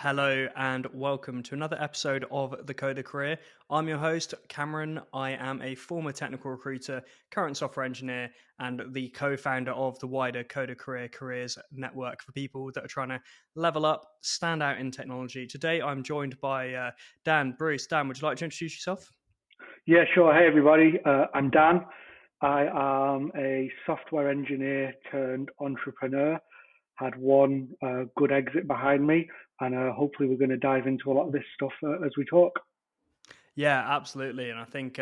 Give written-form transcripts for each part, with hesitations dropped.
Hello and welcome to another episode of The Coder Career. I'm your host, Cameron. I am a former technical recruiter, current software engineer, and the co-founder of the wider Coder Career Careers network for people that are trying to level up, stand out in technology. Today, I'm joined by Dan Bruce. Dan, would you like to introduce yourself? Yeah, sure. Hey, everybody. I'm Dan. I am a software engineer turned entrepreneur. Had one good exit behind me, and hopefully, we're going to dive into a lot of this stuff as we talk. Yeah, absolutely. And I think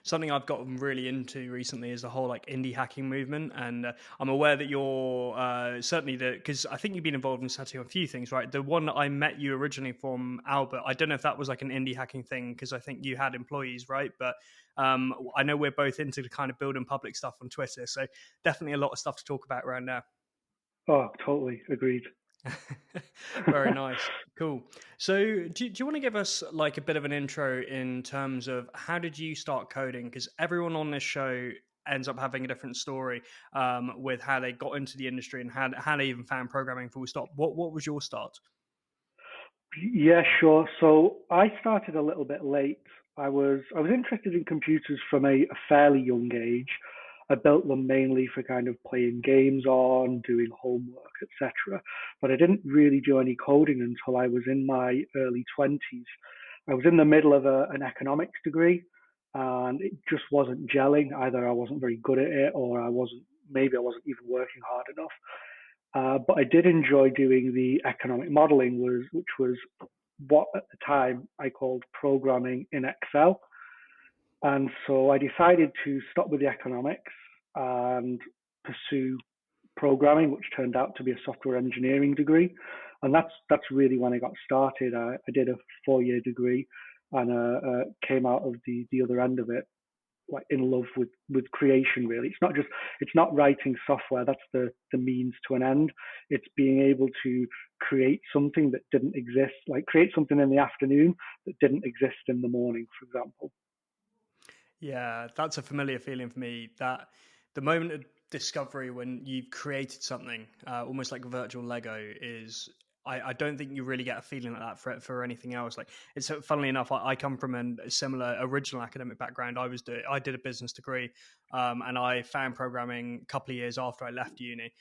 something I've gotten really into recently is the whole like indie hacking movement. And I'm aware that you're certainly because I think you've been involved in setting up a few things, right? The one that I met you originally from Albert, I don't know if that was like an indie hacking thing because I think you had employees, right? But I know we're both into the kind of building public stuff on Twitter. So definitely a lot of stuff to talk about right now. Oh, totally agreed. Very nice. Cool. So, do you want to give us like a bit of an intro in terms of how did you start coding? Because everyone on this show ends up having a different story with how they got into the industry and how they even found programming full stop. What was your start? Yeah, sure. So I started a little bit late. I was interested in computers from a fairly young age. I built them mainly for kind of playing games on, doing homework, etc. But I didn't really do any coding until I was in my early 20s. I was in the middle of an economics degree, and it just wasn't gelling. Either I wasn't very good at it, or maybe I wasn't even working hard enough. But I did enjoy doing the economic modeling, which was what at the time I called programming in Excel. And so I decided to stop with the economics and pursue programming, which turned out to be a software engineering degree. And that's really when I got started. I did a 4 year degree and came out of the other end of it like in love with creation. Really, it's not writing software. That's the means to an end. It's being able to create something that didn't exist, like create something in the afternoon that didn't exist in the morning, for example. Yeah, that's a familiar feeling for me. That the moment of discovery when you've created something, almost like virtual Lego, is I don't think you really get a feeling like that for anything else. Like it's funnily enough, I come from a similar original academic background. I did a business degree, and I found programming a couple of years after I left uni.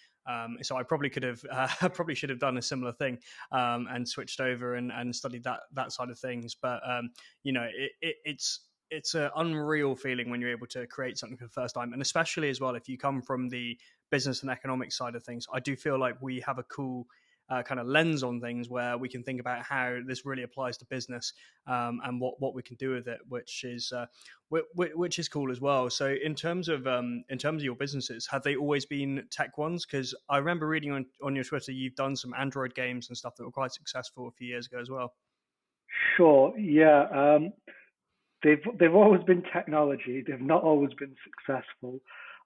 So I probably could have, I probably should have done a similar thing and switched over and studied that side of things. But it's an unreal feeling when you're able to create something for the first time, and especially as well if you come from the business and economics side of things. I do feel like we have a cool kind of lens on things where we can think about how this really applies to business and what we can do with it, which is cool as well. So in terms of your businesses, have they always been tech ones? Because I remember reading on your Twitter you've done some Android games and stuff that were quite successful a few years ago as well. Sure, yeah. They've always been technology. They've not always been successful.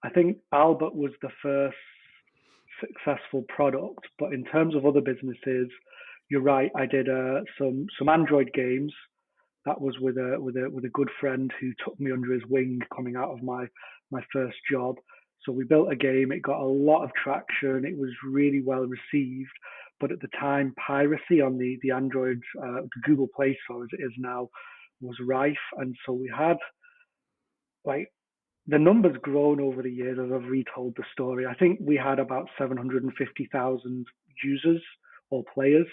I think Albert was the first successful product, but in terms of other businesses, you're right. I did some Android games. That was with a good friend who took me under his wing coming out of my first job. So we built a game. It got a lot of traction. It was really well received. But at the time, piracy on the Android, the Google Play Store as it is now, was rife, and so we had like the numbers grown over the years as I've retold the story. I think we had about 750,000 users or players,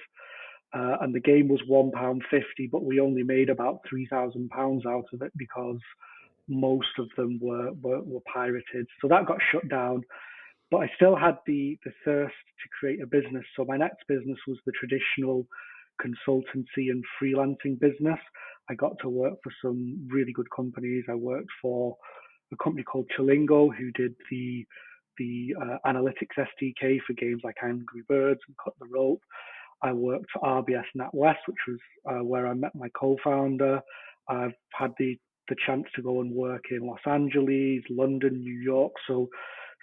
and the game was £1.50, but we only made about £3,000 out of it because most of them were pirated. So that got shut down. But I still had the thirst to create a business. So my next business was the traditional consultancy and freelancing business. I got to work for some really good companies. I worked for a company called Chilingo who did the analytics SDK for games like Angry Birds and Cut the Rope. I worked for RBS NatWest, which was where I met my co-founder. I've had the chance to go and work in Los Angeles, London, New York. So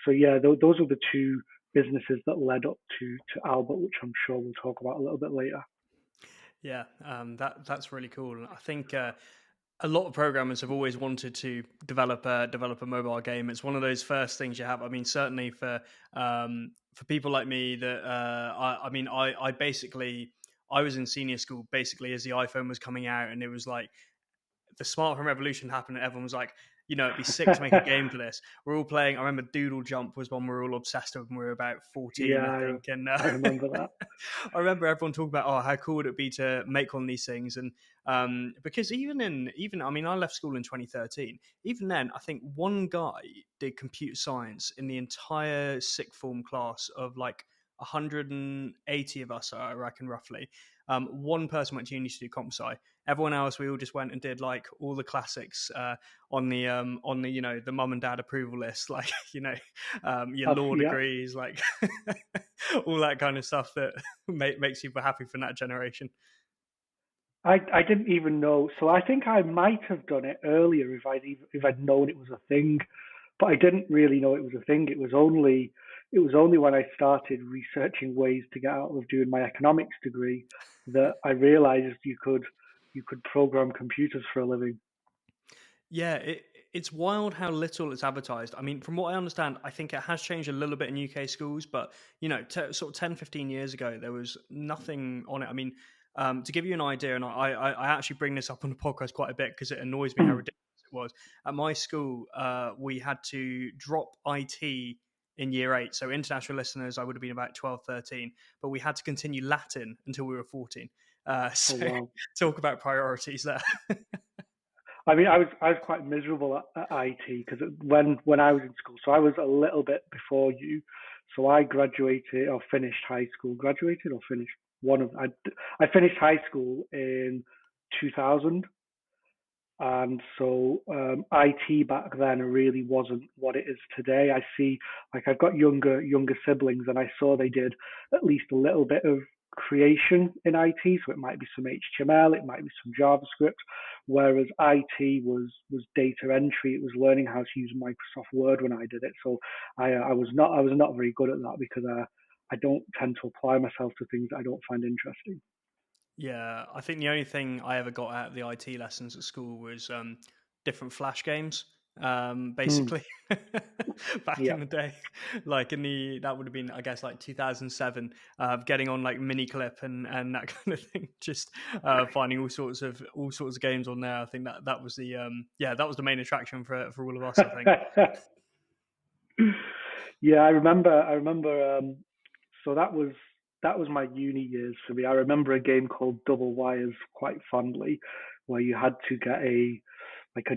yeah, those are the two businesses that led up to Albert, which I'm sure we'll talk about a little bit later. Yeah, that's really cool. I think a lot of programmers have always wanted to develop a mobile game. It's one of those first things you have. I mean, certainly for people like me that I mean, I basically I was in senior school basically as the iPhone was coming out, and it was like the smartphone revolution happened, and everyone was like, it'd be sick to make a game for this. We're all playing. I remember Doodle Jump was one we were all obsessed with when we were about 14, Yeah, I think. And I remember that. I remember everyone talking about, oh, how cool would it be to make one of these things? And because I mean, I left school in 2013. Even then, I think one guy did computer science in the entire sixth form class of like 180 of us, I reckon, roughly. One person went to uni to do comp sci. Everyone else, we all just went and did like all the classics on the the mum and dad approval list, like your law Yeah, degrees, like all that kind of stuff that makes people happy from that generation. I didn't even know. So I think I might have done it earlier if I'd known it was a thing, but I didn't really know it was a thing. It was only when I started researching ways to get out of doing my economics degree that I realized you could program computers for a living. Yeah, it's wild how little it's advertised. I mean, from what I understand, I think it has changed a little bit in UK schools, but sort of 10, 15 years ago, there was nothing on it. I mean, to give you an idea, and I actually bring this up on the podcast quite a bit because it annoys me how ridiculous it was. At my school, we had to drop IT in year 8. So international listeners, I would have been about 12, 13, but we had to continue Latin until we were 14. Oh So wow. talk about priorities there. I mean, I was quite miserable at IT because when I was in school, so I was a little bit before you. So I graduated or finished high school. Graduated or finished one of I finished high school in 2000, and so IT back then really wasn't what it is today. I see, like I've got younger siblings, and I saw they did at least a little bit of creation in IT. So it might be some HTML, it might be some JavaScript. Whereas IT was data entry. It was learning how to use Microsoft Word when I did it. So I was not very good at that because I don't tend to apply myself to things that I don't find interesting. Yeah, I think the only thing I ever got out of the IT lessons at school was different flash games. Mm, Basically, back yeah. in the day, like that would have been, I guess, like 2007. Getting on like Miniclip and that kind of thing. Just finding all sorts of games on there. I think that was the that was the main attraction for all of us, I think. Yeah, I remember. So that was my uni years for me. I remember a game called Double Wires quite fondly, where you had to get a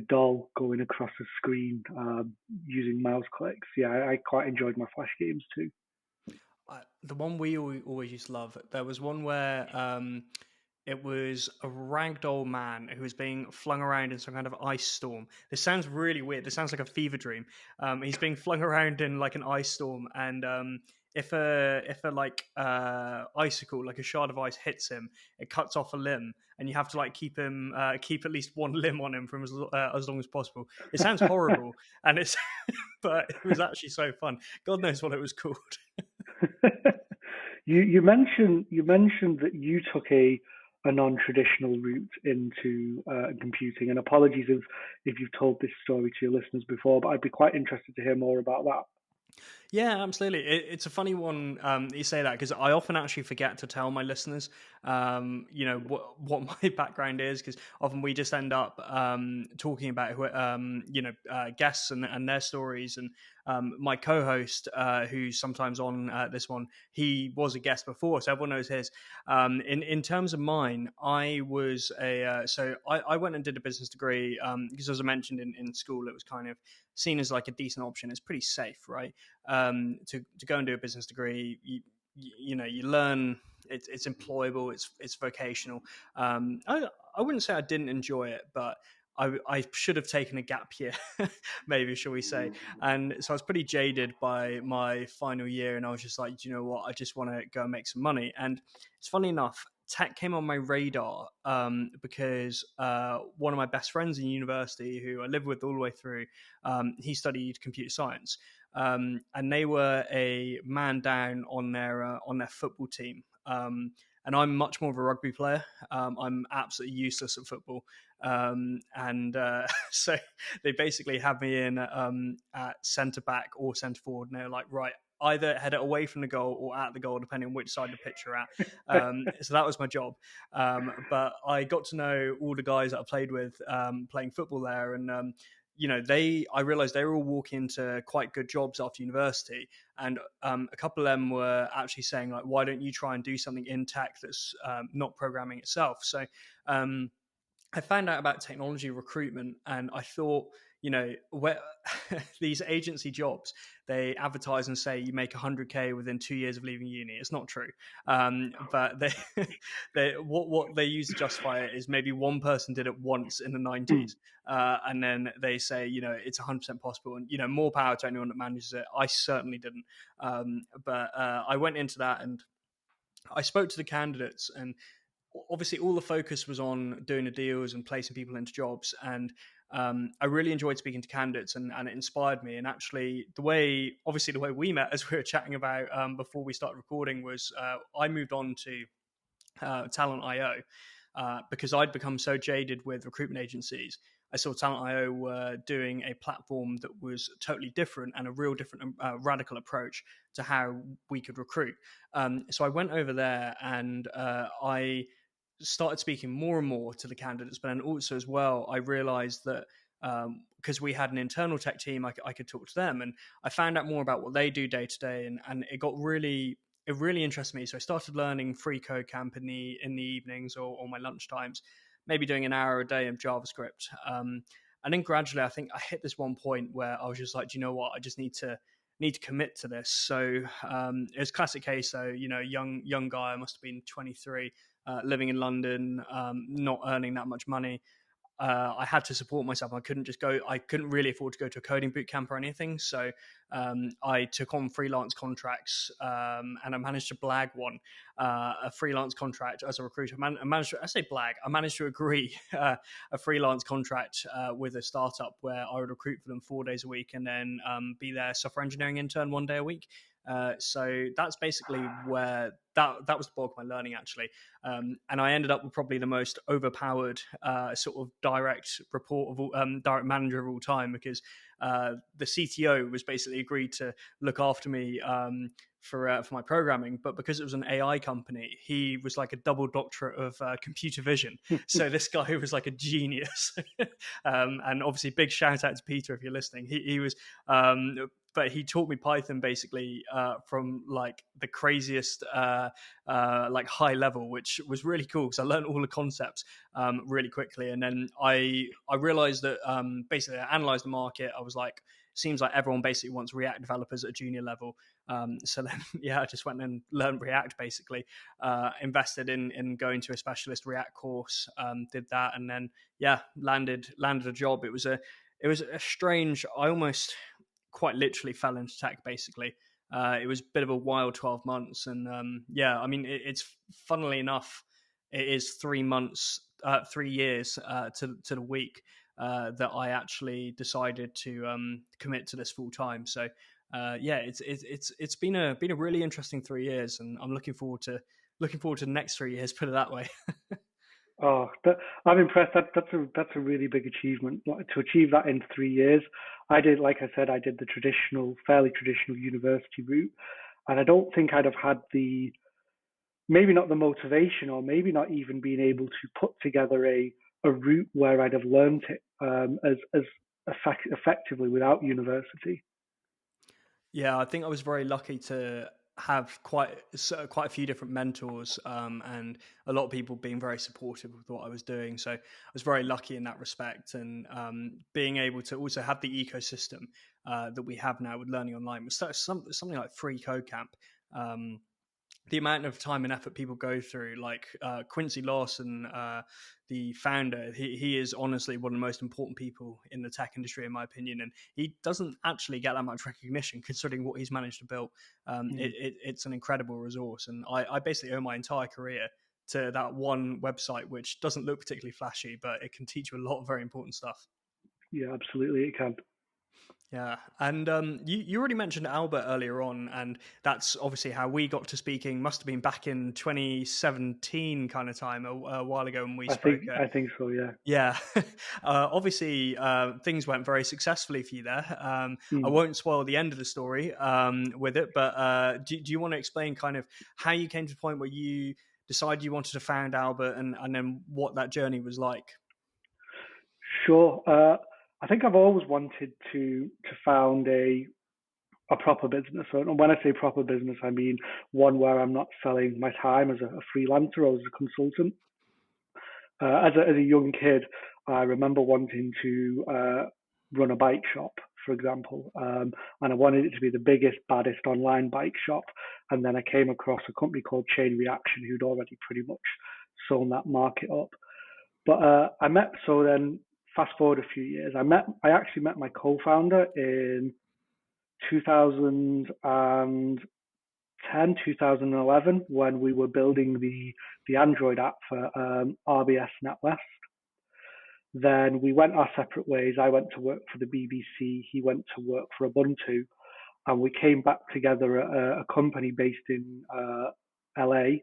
doll going across the screen using mouse clicks. Yeah, I quite enjoyed my flash games too. The one we always used to love. There was one where it was a ragdoll man who was being flung around in some kind of ice storm. This sounds really weird. This sounds like a fever dream. He's being flung around in like an ice storm, and if a like icicle, like a shard of ice, hits him, it cuts off a limb, and you have to like keep at least one limb on him from as long as possible. It sounds horrible, and it's but it was actually so fun. God knows what it was called. you mentioned that you took a non-traditional route into computing, and apologies if you've told this story to your listeners before, but I'd be quite interested to hear more about that. Yeah, absolutely. It's a funny one you say that because I often actually forget to tell my listeners, what my background is because often we just end up talking about guests and their stories. And my co-host, who's sometimes on this one, he was a guest before, so everyone knows his. In terms of mine, I was I went and did a business degree because, as I mentioned in school, it was kind of seen as like a decent option. It's pretty safe, right? To go and do a business degree, you learn. It's employable. It's vocational. I wouldn't say I didn't enjoy it, but I should have taken a gap year, maybe, shall we say? And so I was pretty jaded by my final year, and I was just like, do you know what? I just want to go and make some money. And it's funny enough, tech came on my radar because one of my best friends in university, who I lived with all the way through, he studied computer science, and they were a man down on their football team. And I'm much more of a rugby player. I'm absolutely useless at football, and so they basically had me in at centre back or centre forward, and they're like, right. either head it away from the goal or at the goal, depending on which side of the pitch you're at. So that was my job. But I got to know all the guys that I played with playing football there, and I realized they were all walking into quite good jobs after university, and a couple of them were actually saying like, why don't you try and do something in tech that's not programming itself? So um, I found out about technology recruitment, and I thought, where these agency jobs, they advertise and say you make 100K within 2 years of leaving uni. It's not true, but what they use to justify it is maybe one person did it once in the Mm. 90s, and then they say it's 100% possible, and more power to anyone that manages it. I certainly didn't, but I went into that and I spoke to the candidates, and obviously all the focus was on doing the deals and placing people into jobs, and I really enjoyed speaking to candidates, and it inspired me. And actually the way we met, as we were chatting about before we started recording, was I moved on to Talent IO, because I'd become so jaded with recruitment agencies. I saw Talent IO were doing a platform that was totally different and a real different, radical approach to how we could recruit. So I went over there, and I started speaking more and more to the candidates, but then also as well, I realized that because we had an internal tech team, I could talk to them, and I found out more about what they do day to day, and it really interested me. So I started learning free code camp in the evenings or my lunch times, maybe doing an hour a day of JavaScript. And then gradually, I think I hit this one point where I was just like, do you know what? I just need to commit to this. So it was a classic case. So young guy, I must have been 23, living in London, not earning that much money. I had to support myself. I couldn't just go. I couldn't really afford to go to a coding boot camp or anything. So I took on freelance contracts, and I managed to blag one, a freelance contract as a recruiter. I managed to, I say blag. I managed to agree a freelance contract with a startup where I would recruit for them 4 days a week, and then be their software engineering intern 1 day a week. So that's basically where that was the bulk of my learning, actually. And I ended up with probably the most overpowered sort of direct report of direct manager of all time, because the CTO was basically agreed to look after me for my programming, but because it was an AI company, he was like a double doctorate of computer vision. So this guy was like a genius, and obviously big shout out to Peter if you're listening. He was. But he taught me Python basically from like the craziest like high level, which was really cool because I learned all the concepts really quickly. And then I realized that basically I analyzed the market. I was like, seems like everyone basically wants React developers at a junior level. So then, yeah, I just went and learned React basically, invested in going to a specialist React course, did that, and then yeah, landed a job. It was a strange. I almost quite literally fell into tech basically. It was a bit of a wild 12 months, and yeah, I mean, it's funnily enough, it is 3 months, 3 years to the week that I actually decided to commit to this full time. So yeah, it's been a really interesting 3 years, and I'm looking forward to the next 3 years. Put it that way. Oh, I'm impressed. That's a really big achievement. Like, to achieve that in 3 years. I did, like I said, I did the fairly traditional university route, and I don't think I'd have had maybe not the motivation, or maybe not even being able to put together a route where I'd have learned it as effectively without university. Yeah, I think I was very lucky to have quite a few different mentors, and a lot of people being very supportive of what I was doing. So I was very lucky in that respect, and being able to also have the ecosystem that we have now with learning online was something like free code camp. Um, the amount of time and effort people go through, like Quincy Lawson, the founder, he is honestly one of the most important people in the tech industry, in my opinion. And he doesn't actually get that much recognition considering what he's managed to build. Mm. It's an incredible resource. And I basically owe my entire career to that one website, which doesn't look particularly flashy, but it can teach you a lot of very important stuff. Yeah, absolutely, it can. Yeah, and you already mentioned Albert earlier on, and that's obviously how we got to speaking. Must have been back in 2017 kind of time, a while ago when we I think spoke. I think so. Yeah. Yeah, obviously things went very successfully for you there. I Mm. won't spoil the end of the story with it, but do you want to explain kind of how you came to the point where you decided you wanted to found Albert, and then what that journey was like? Sure. I think I've always wanted to found a proper business. So when I say proper business, I mean one where I'm not selling my time as a freelancer or as a consultant. As a young kid, I remember wanting to run a bike shop, for example, and I wanted it to be the biggest, baddest online bike shop. And then I came across a company called Chain Reaction, who'd already pretty much sewn that market up. But I met so then fast forward a few years, I actually met my co-founder in 2010, 2011 when we were building the Android app for RBS NetWest. Then we went our separate ways. I went to work for the BBC. He went to work for Ubuntu, and we came back together at a company based in LA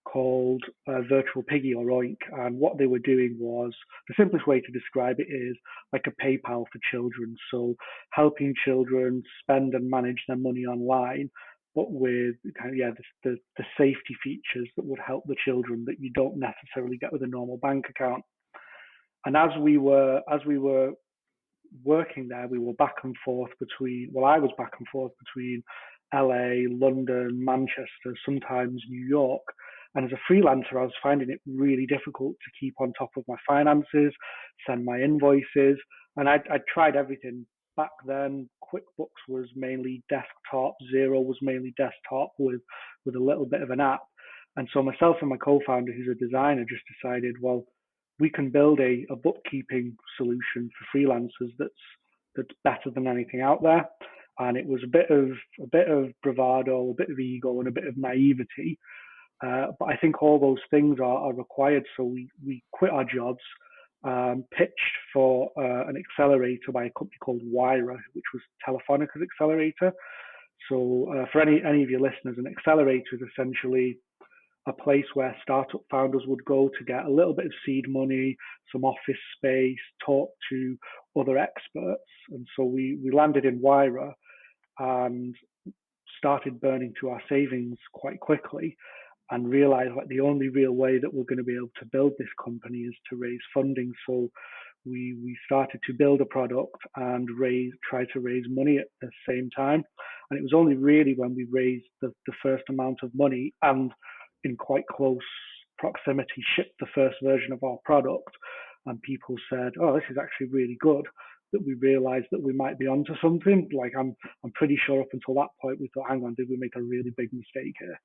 called Virtual Piggy or Oink. And what they were doing was the simplest way to describe it is like a PayPal for children. So helping children spend and manage their money online, but with kind of, yeah, the safety features that would help the children that you don't necessarily get with a normal bank account. And as we were working there, we were back and forth between, well, I was back and forth between LA, London, Manchester, sometimes New York. And as a freelancer, I was finding it really difficult to keep on top of my finances, send my invoices. And I tried everything. Back then, QuickBooks was mainly desktop, Zero was mainly desktop with a little bit of an app. And so myself and my co-founder, who's a designer, just decided, well, we can build a bookkeeping solution for freelancers that's better than anything out there. And it was a bit of bravado, a bit of ego, and a bit of naivety. But I think all those things are required. So we quit our jobs, pitched for an accelerator by a company called Wyra, which was Telefonica's accelerator. So for any of your listeners, an accelerator is essentially a place where startup founders would go to get a little bit of seed money, some office space, talk to other experts. And so we landed in Wyra and started burning through our savings quite quickly and realized like the only real way that we're going to be able to build this company is to raise funding. So we started to build a product and try to raise money at the same time. And it was only really when we raised the first amount of money and in quite close proximity shipped the first version of our product and people said, oh, this is actually really good, that we realized that we might be onto something. Like I'm pretty sure up until that point we thought, hang on, did we make a really big mistake here?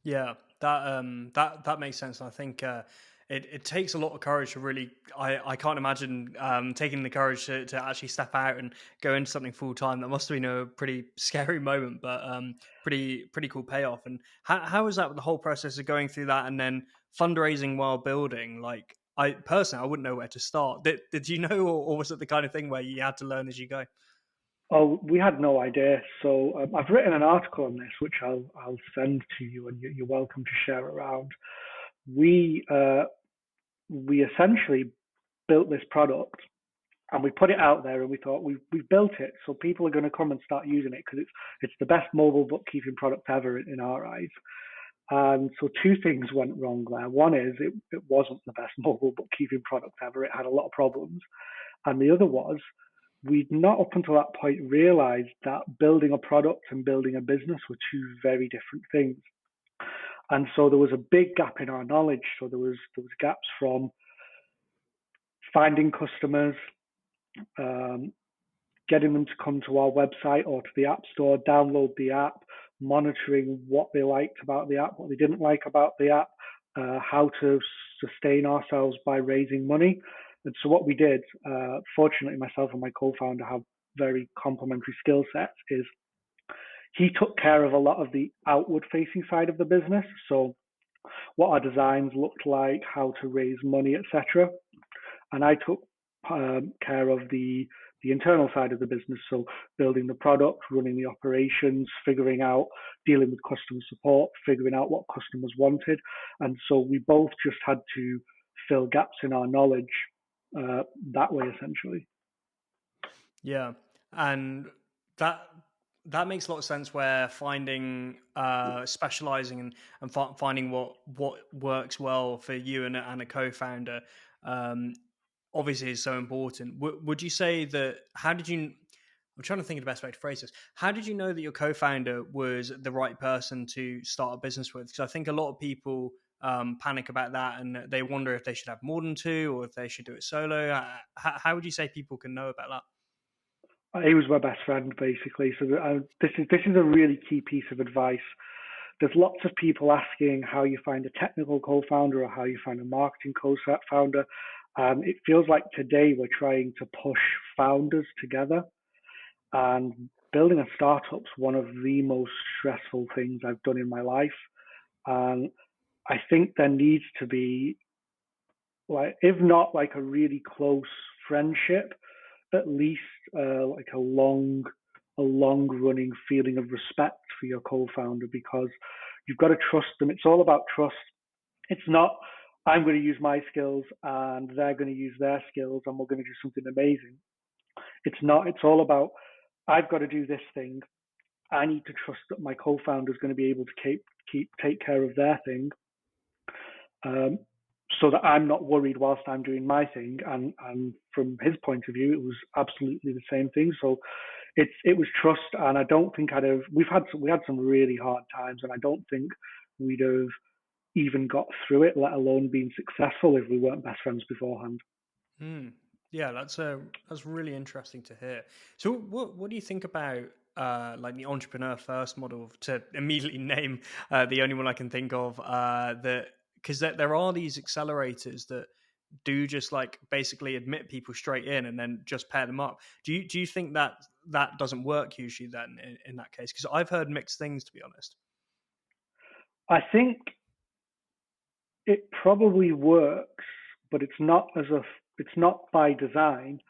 Yeah, that makes sense. And I think it takes a lot of courage to really. I can't imagine taking the courage to actually step out and go into something full time. That must have been a pretty scary moment, but pretty cool payoff. And how was that with the whole process of going through that and then fundraising while building? Like I personally, I wouldn't know where to start. Did you know, or was it the kind of thing where you had to learn as you go? Oh, we had no idea. So I've written an article on this, which I'll send to you, and you're welcome to share around. We we essentially built this product and we put it out there, and we thought we've built it, so people are going to come and start using it because it's the best mobile bookkeeping product ever in our eyes. And so two things went wrong there. One is it wasn't the best mobile bookkeeping product ever. It had a lot of problems. And the other was we'd not up until that point realized that building a product and building a business were two very different things. And so there was a big gap in our knowledge. So there was gaps from finding customers, um, getting them to come to our website or to the App Store, download the app, monitoring what they liked about the app, what they didn't like about the app, how to sustain ourselves by raising money. And so what we did, fortunately, myself and my co-founder have very complementary skill sets. Is he took care of a lot of the outward-facing side of the business, so what our designs looked like, how to raise money, etc. And I took care of the the internal side of the business. So building the product, running the operations, figuring out, dealing with customer support, figuring out what customers wanted. And so we both just had to fill gaps in our knowledge that way, essentially. Yeah, and that that makes a lot of sense. Where finding specializing and finding what works well for you and a co-founder obviously is so important. Would you say that? How did you? I'm trying to think of the best way to phrase this. How did you know that your co-founder was the right person to start a business with? Because I think a lot of people panic about that and they wonder if they should have more than two or if they should do it solo. How would you say people can know about that? He was my best friend, basically. So this is a really key piece of advice. There's lots of people asking how you find a technical co-founder or how you find a marketing co-founder. It feels like today we're trying to push founders together, and building a startup's one of the most stressful things I've done in my life. And I think there needs to be, like, if not like a really close friendship, at least like a long running feeling of respect for your co-founder, because you've got to trust them. It's all about trust. It's not, I'm going to use my skills and they're going to use their skills and we're going to do something amazing. It's not. It's all about, I've got to do this thing. I need to trust that my co-founder is going to be able to take care of their thing, um, so that I'm not worried whilst I'm doing my thing. And from his point of view, it was absolutely the same thing. So it was trust, and I don't think I'd have. We had some really hard times, and I don't think we'd have even got through it, let alone been successful, if we weren't best friends beforehand. Mm. Yeah, that's really interesting to hear. So, what do you think about like the entrepreneur first model? To immediately name the only one I can think of, that because there are these accelerators that do just like basically admit people straight in and then just pair them up. Do you think that that doesn't work usually then in that case? Because I've heard mixed things, to be honest. I think it probably works, but it's not by design.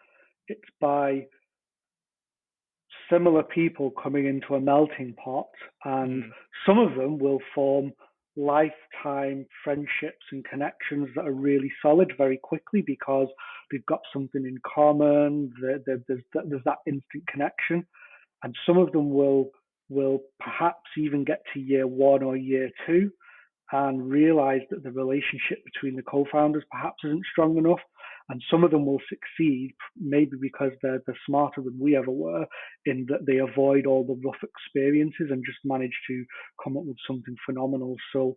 It's by similar people coming into a melting pot, and Mm. some of them will form lifetime friendships and connections that are really solid very quickly because they've got something in common. There's that instant connection, and some of them will perhaps even get to year one or year two and realize that the relationship between the co-founders perhaps isn't strong enough. And some of them will succeed, maybe because they're smarter than we ever were, in that they avoid all the rough experiences and just manage to come up with something phenomenal. So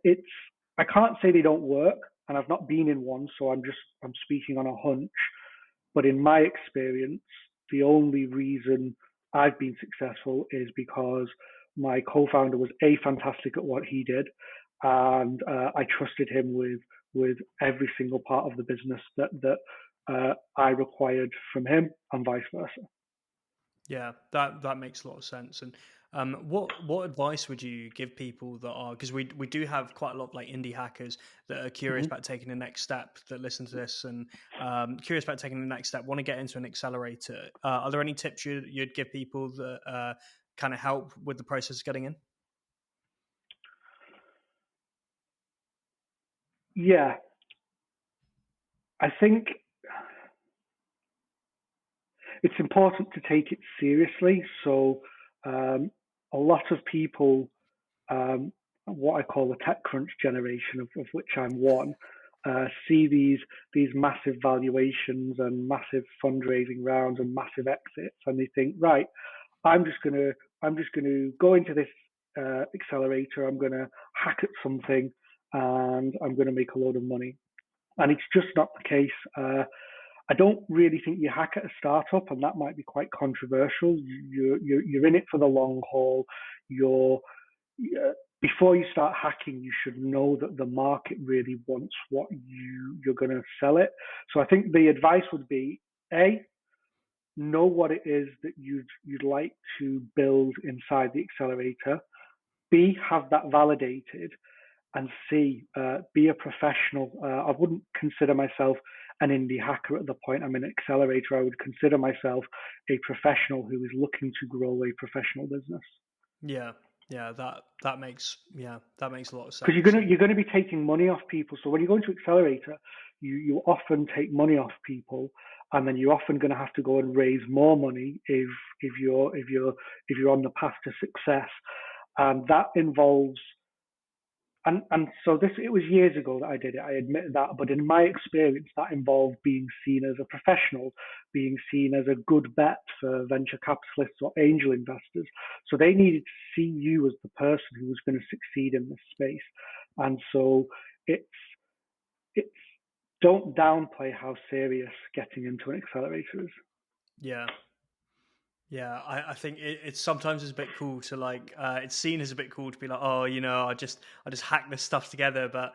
it's I can't say they don't work, and I've not been in one, so I'm speaking on a hunch. But in my experience, the only reason I've been successful is because my co-founder was a fantastic at what he did, and I trusted him with every single part of the business that I required from him, and vice versa. Yeah, that makes a lot of sense. And what advice would you give people that are, because we do have quite a lot of like indie hackers that are curious Mm-hmm. about taking the next step, that listen to this and curious about taking the next step, want to get into an accelerator. Are there any tips you'd give people that kind of help with the process of getting in? Yeah, I think it's important to take it seriously. So a lot of people, what I call the tech crunch generation, of which I'm one, see these massive valuations and massive fundraising rounds and massive exits, and they think, right, I'm just gonna I'm just gonna go into this accelerator. I'm gonna hack at something, and I'm gonna make a load of money. And it's just not the case. I don't really think you hack at a startup, and that might be quite controversial. You're in it for the long haul. You're Before you start hacking, you should know that the market really wants what you're going to sell it. So I think the advice would be: A, know what it is that you'd like to build inside the accelerator. B, have that validated, and C, be a professional. I wouldn't consider myself an indie hacker at the point. I'm an accelerator. I would consider myself a professional who is looking to grow a professional business. Yeah, yeah, that makes a lot of Because sense. And you're gonna be taking money off people. So when you go into accelerator, you often take money off people, and then you're often going to have to go and raise more money if you're on the path to success, and that involves and so this it was years ago that I did it. I admit that, but in my experience, that involved being seen as a professional, being seen as a good bet for venture capitalists or angel investors. So they needed to see you as the person who was going to succeed in this space, and so it's it's don't downplay how serious getting into an accelerator is. yeah, yeah, I think it's sometimes it's a bit cool to like it's seen as a bit cool to be like, oh, I just hack this stuff together. But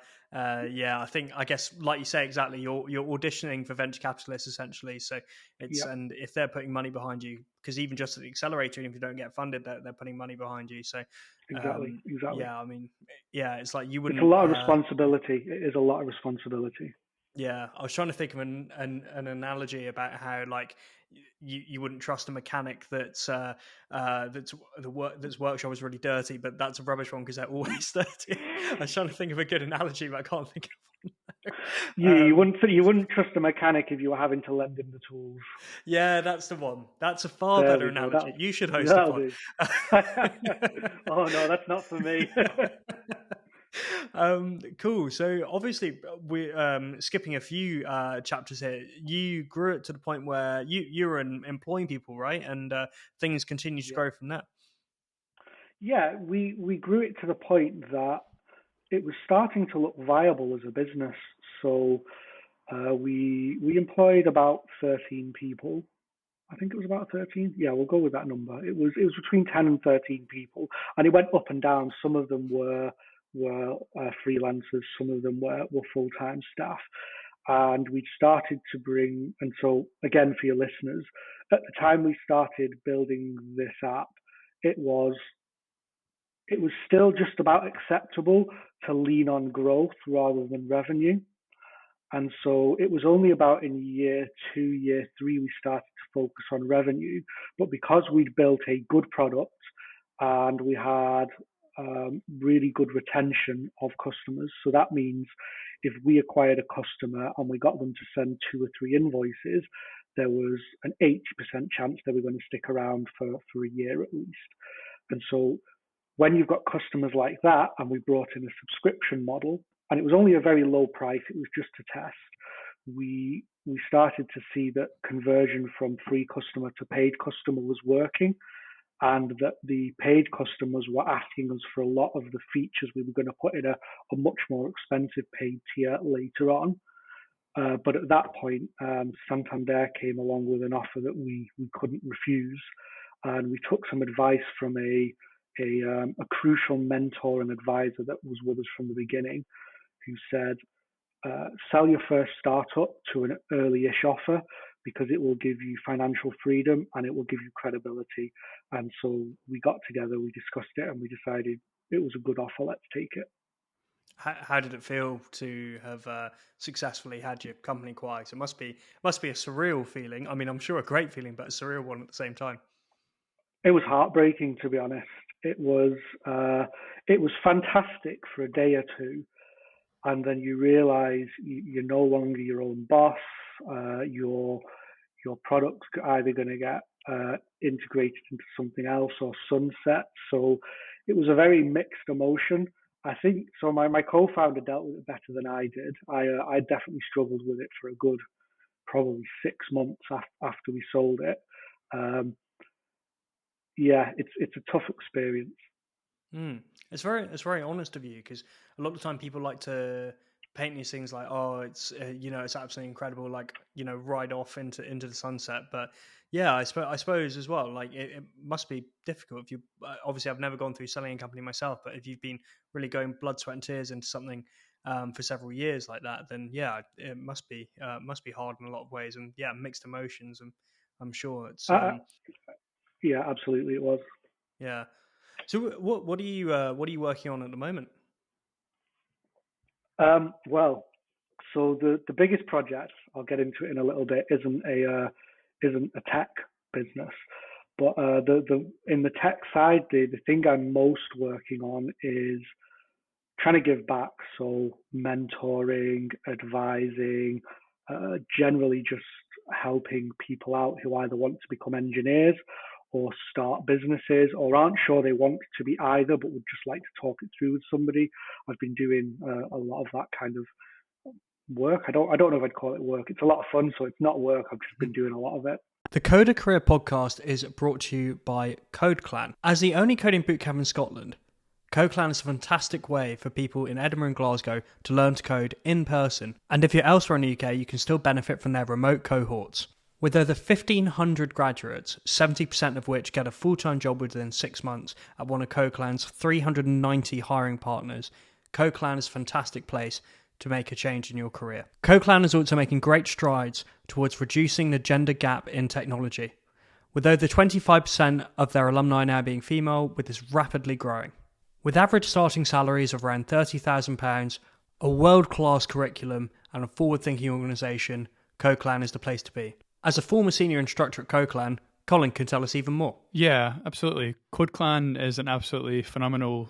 yeah, I guess like you say exactly, you're auditioning for venture capitalists essentially. So it's Yeah, and if they're putting money behind you, because even just at the accelerator, if you don't get funded, they're putting money behind you. So exactly. yeah, I mean, yeah, it's like you It's a wouldn't. lot of responsibility. It is a lot of responsibility. Yeah, I was trying to think of an analogy about how like you wouldn't trust a mechanic that's workshop is really dirty, but that's a rubbish one because they're always dirty. I was trying to think of a good analogy, but I can't think of You, one. you wouldn't trust a mechanic if you were having to lend him the tools. Yeah, that's the one. That's a far There better we go. analogy. You should host a That'll pod. do. Oh no, that's not for me. Cool. So obviously, we're skipping a few chapters here. You grew it to the point where you were employing people, right? And things continue to Yeah, grow from there. yeah. We grew it to the point that it was starting to look viable as a business. So we employed about 13 people. I think it was about 13. Yeah, we'll go with that number. It was between 10 and 13 people, and it went up and down. Some of them were freelancers, some of them were full time staff, and we started to bring. And so again, for your listeners, at the time we started building this app, it was it was still just about acceptable to lean on growth rather than revenue. And so it was only about in year two, year three, we started to focus on revenue. But because we'd built a good product and we had really good retention of customers, so that means if we acquired a customer and we got them to send 2 or 3 invoices, there was an 80% chance they were going to stick around for a year at least. And so when you've got customers like that, and we brought in a subscription model, and it was only a very low price, it was just a test. We started to see that conversion from free customer to paid customer was working, and that the paid customers were asking us for a lot of the features we were going to put in a much more expensive paid tier later on. But at that point, Santander came along with an offer that we couldn't refuse, and we took some advice from a crucial mentor and advisor that was with us from the beginning, who said, sell your first startup to an early-ish offer because it will give you financial freedom and it will give you credibility. And so we got together, we discussed it, and we decided it was a good offer. Let's take it. How did it feel to have successfully had your company quiet? It must be a surreal feeling. I mean, I'm sure a great feeling, but a surreal one at the same time. It was heartbreaking, to be honest. It was uh, it was fantastic for a day or two, and then you realize you're no longer your own boss. Your product's either going to get integrated into something else or sunset. So it was a very mixed emotion. I think so. My co-founder dealt with it better than I did. I definitely struggled with it for a good probably 6 months after we sold it. Um, yeah, it's a tough experience. Mm. It's very honest of you because a lot of the time people like to paint these things like, oh, it's it's absolutely incredible, like ride off into the sunset. But yeah, I suppose as well, like it must be difficult if you obviously I've never gone through selling a company myself, but if you've been really going blood, sweat, and tears into something for several years like that, then yeah, it must be hard in a lot of ways, and yeah, mixed emotions, and I'm sure it's Uh, yeah, absolutely, it was. yeah. So what are you working on at the moment? Well, So the biggest project, I'll get into it in a little bit, isn't a tech business, but the in the tech side, the thing I'm most working on is trying to give back. So mentoring, advising, generally just helping people out who either want to become engineers or start businesses or aren't sure they want to be either, but would just like to talk it through with somebody. I've been doing a lot of that kind of work. I don't know if I'd call it work. It's a lot of fun, so it's not work. I've just been doing a lot of it. The Coder Career Podcast is brought to you by CodeClan. As the only coding bootcamp in Scotland, CodeClan is a fantastic way for people in Edinburgh and Glasgow to learn to code in person. And if you're elsewhere in the UK, you can still benefit from their remote cohorts. With over 1,500 graduates, 70% of which get a full-time job within 6 months at one of CodeClan's 390 hiring partners, CodeClan is a fantastic place to make a change in your career. CodeClan is also making great strides towards reducing the gender gap in technology, with over 25% of their alumni now being female, with this rapidly growing. With average starting salaries of around £30,000, a world-class curriculum and a forward-thinking organisation, CodeClan is the place to be. As a former senior instructor at CodeClan, Colin can tell us even more. Yeah, absolutely. CodeClan is an absolutely phenomenal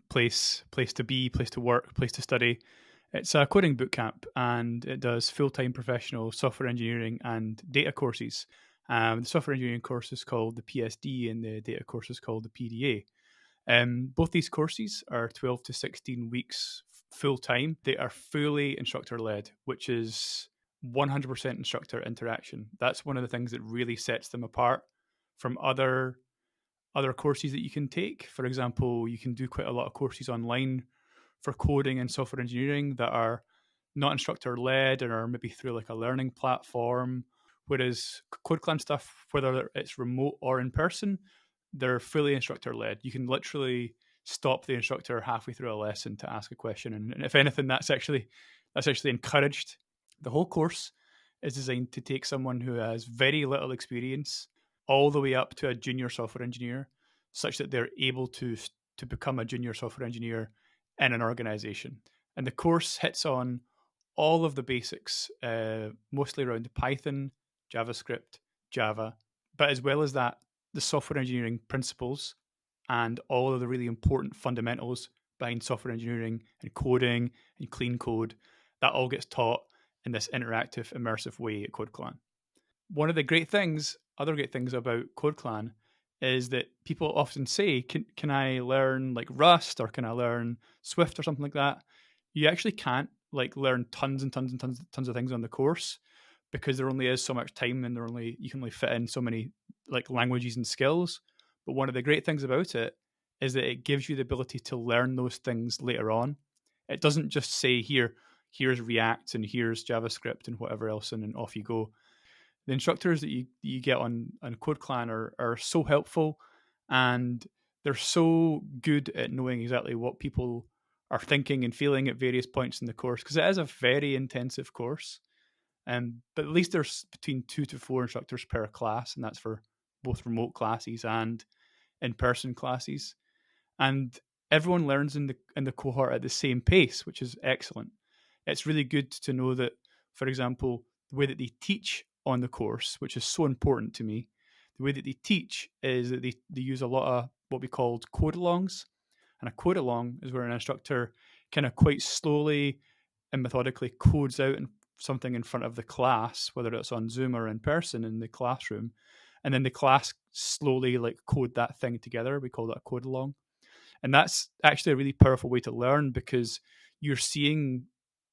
place to be, place to work, place to study. It's a coding bootcamp, and it does full-time professional software engineering and data courses. The software engineering course is called the PSD, and the data course is called the PDA. Both these courses are 12 to 16 weeks full-time. They are fully instructor-led, which is 100% instructor interaction. That's one of the things that really sets them apart from other courses that you can take. For example, you can do quite a lot of courses online for coding and software engineering that are not instructor led and are maybe through like a learning platform. Whereas CodeClan stuff, whether it's remote or in person, they're fully instructor led. You can literally stop the instructor halfway through a lesson to ask a question, and if anything, that's actually encouraged. The whole course is designed to take someone who has very little experience all the way up to a junior software engineer, such that they're able to become a junior software engineer in an organization. And the course hits on all of the basics, mostly around Python, JavaScript, Java, but as well as that, the software engineering principles and all of the really important fundamentals behind software engineering and coding and clean code, that all gets taught in this interactive, immersive way at CodeClan. One of the other great things about CodeClan is that people often say, can I learn like Rust, or can I learn Swift or something like that? You actually can't like learn tons and tons and tons of things on the course, because there only is so much time, and you can only fit in so many like languages and skills. But one of the great things about it is that it gives you the ability to learn those things later on. It doesn't just say here's React and here's JavaScript and whatever else, and then off you go. The instructors that you get on CodeClan are so helpful, and they're so good at knowing exactly what people are thinking and feeling at various points in the course, because it is a very intensive course. But at least there's between 2 to 4 instructors per class, and that's for both remote classes and in-person classes. And everyone learns in the cohort at the same pace, which is excellent. It's really good to know that, for example, the way that they teach on the course, which is so important to me, the way that they teach is that they use a lot of what we called code-alongs. And a code-along is where an instructor kind of quite slowly and methodically codes out something in front of the class, whether it's on Zoom or in person in the classroom, and then the class slowly like code that thing together. We call that a code-along. And that's actually a really powerful way to learn, because you're seeing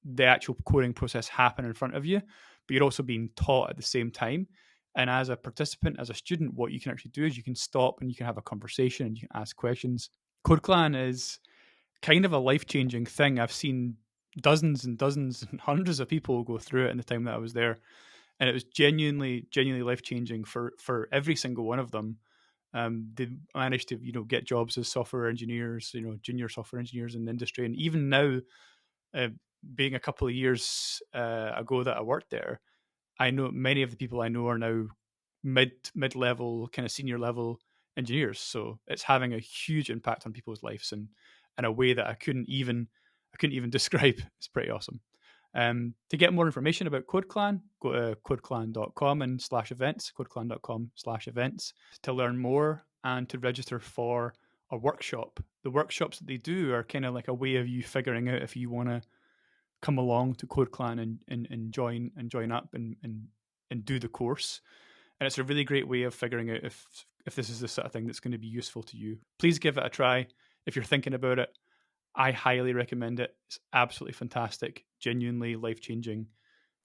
the actual coding process happen in front of you, but you're also being taught at the same time. And as a participant, as a student, what you can actually do is you can stop and you can have a conversation and you can ask questions. CodeClan is kind of a life-changing thing. I've seen dozens and dozens and hundreds of people go through it in the time that I was there. And it was genuinely life-changing for every single one of them. They managed to, get jobs as software engineers, junior software engineers in the industry. And even now, being a couple of years ago that I worked there, I know many of the people I know are now mid-level, kind of senior level engineers. So it's having a huge impact on people's lives, and in a way that I couldn't even describe. It's pretty awesome. To get more information about CodeClan, go to codeclan.com and /events, codeclan.com/events to learn more and to register for a workshop. The workshops that they do are kind of like a way of you figuring out if you want to come along to CodeClan and join up and do the course. And it's a really great way of figuring out if this is the sort of thing that's going to be useful to you. Please give it a try. If you're thinking about it, I highly recommend it. It's absolutely fantastic, genuinely life-changing.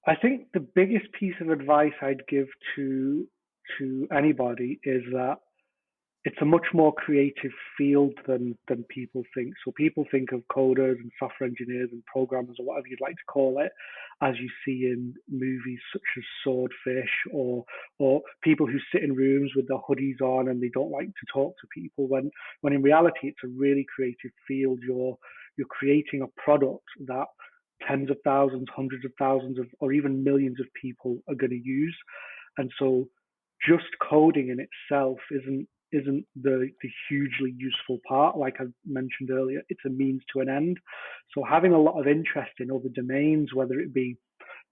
I think the biggest piece of advice I'd give to anybody is that it's a much more creative field than people think. So people think of coders and software engineers and programmers or whatever you'd like to call it, as you see in movies such as Swordfish, or people who sit in rooms with their hoodies on and they don't like to talk to people. When in reality it's a really creative field. You're creating a product that tens of thousands, hundreds of thousands of, or even millions of people are going to use. And so just coding in itself isn't the hugely useful part. Like I mentioned earlier, it's a means to an end. So having a lot of interest in other domains, whether it be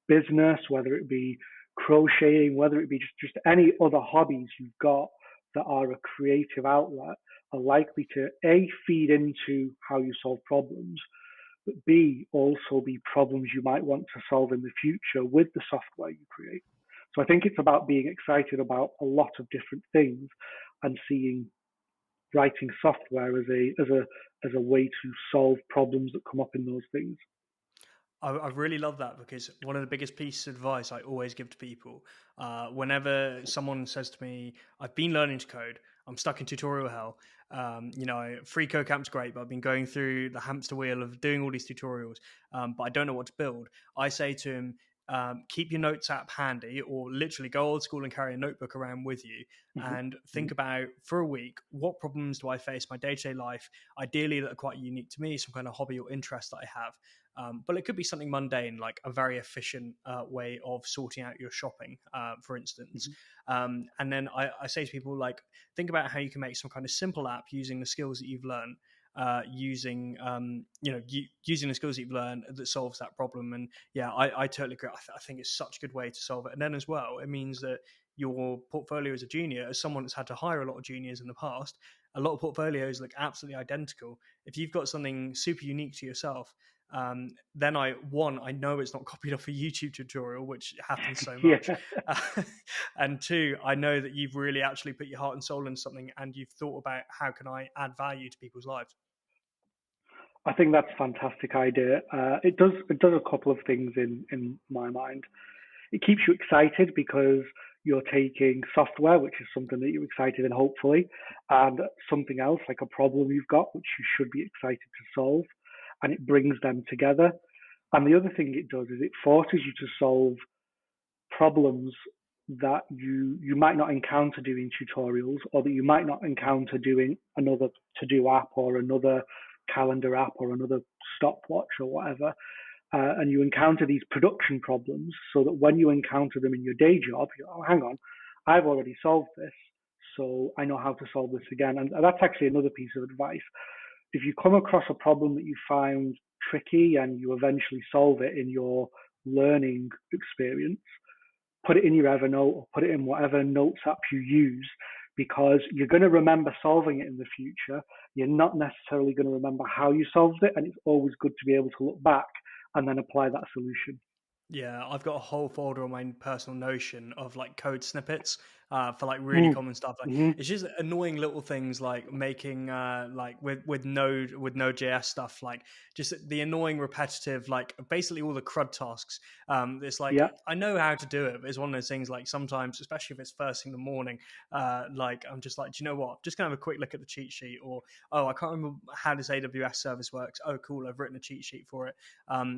business, whether it be crocheting, whether it be just any other hobbies you've got that are a creative outlet, are likely to A, feed into how you solve problems, but B, also be problems you might want to solve in the future with the software you create. So I think it's about being excited about a lot of different things and seeing writing software as a way to solve problems that come up in those things. I really love that, because one of the biggest pieces of advice I always give to people, whenever someone says to me, I've been learning to code, I'm stuck in tutorial hell. Free code camp's great, but I've been going through the hamster wheel of doing all these tutorials, but I don't know what to build. I say to him, keep your notes app handy, or literally go old school and carry a notebook around with you, Mm-hmm. and think about, for a week, what problems do I face in my day-to-day life, ideally that are quite unique to me, some kind of hobby or interest that I have. But it could be something mundane, like a very efficient way of sorting out your shopping, for instance. And then I say to people, like, think about how you can make some kind of simple app using the skills that you've learned, using the skills that you've learned that solves that problem. And yeah, I totally agree. I think it's such a good way to solve it. And then as well, it means that your portfolio as a junior, as someone that's had to hire a lot of juniors in the past, a lot of portfolios look absolutely identical. If you've got something super unique to yourself, then I know it's not copied off a YouTube tutorial, which happens so much. Yeah. And two, I know that you've really actually put your heart and soul into something, and you've thought about how can I add value to people's lives. I think that's a fantastic idea. It does a couple of things in my mind. It keeps you excited because you're taking software, which is something that you're excited in, hopefully, and something else like a problem you've got, which you should be excited to solve, and it brings them together. And the other thing it does is it forces you to solve problems that you might not encounter doing tutorials, or that you might not encounter doing another to-do app or another calendar app or another stopwatch or whatever. And you encounter these production problems, so that when you encounter them in your day job, you go, oh, hang on, I've already solved this, so I know how to solve this again. And that's actually another piece of advice. If you come across a problem that you find tricky and you eventually solve it in your learning experience, put it in your Evernote or put it in whatever notes app you use, because you're going to remember solving it in the future. You're not necessarily going to remember how you solved it, and it's always good to be able to look back and then apply that solution. Yeah, I've got a whole folder on my personal Notion of like code snippets for like really common stuff. Like Mm-hmm. it's just annoying little things like making like with Node.js stuff, like just the annoying repetitive, like basically all the CRUD tasks. It's like Yeah, I know how to do it, but it's one of those things like sometimes, especially if it's first thing in the morning, like I'm just like, do you know what? Just gonna have a quick look at the cheat sheet, or oh, I can't remember how this AWS service works. Oh, cool, I've written a cheat sheet for it.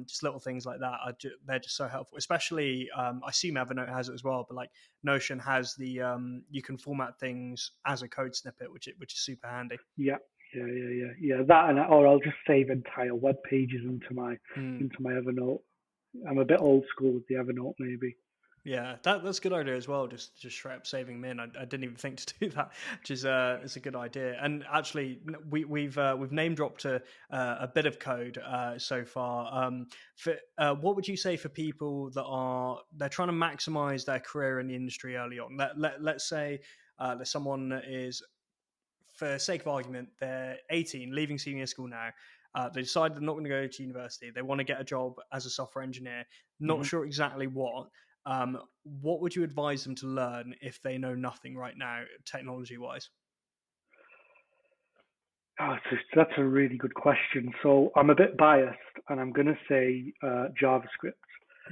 Just little things like that they're just so helpful. Especially, I assume Evernote has it as well, but like Notion has the you can format things as a code snippet, which is super handy. yeah, yeah. That, and or I'll just save entire web pages into my Mm. Evernote. I'm a bit old school with the Evernote, maybe. Yeah, that's a good idea as well. Just straight up saving min. I didn't even think to do that, which is it's a good idea. And actually, we've name dropped a bit of code so far. What would you say for people that they're trying to maximize their career in the industry early on? Let's say that someone is, for sake of argument, they're 18, leaving senior school now. They decide they're not going to go to university. They want to get a job as a software engineer. Not Hmm. sure exactly what. What would you advise them to learn if they know nothing right now, technology wise? Oh, that's a really good question. So I'm a bit biased, and I'm going to say JavaScript.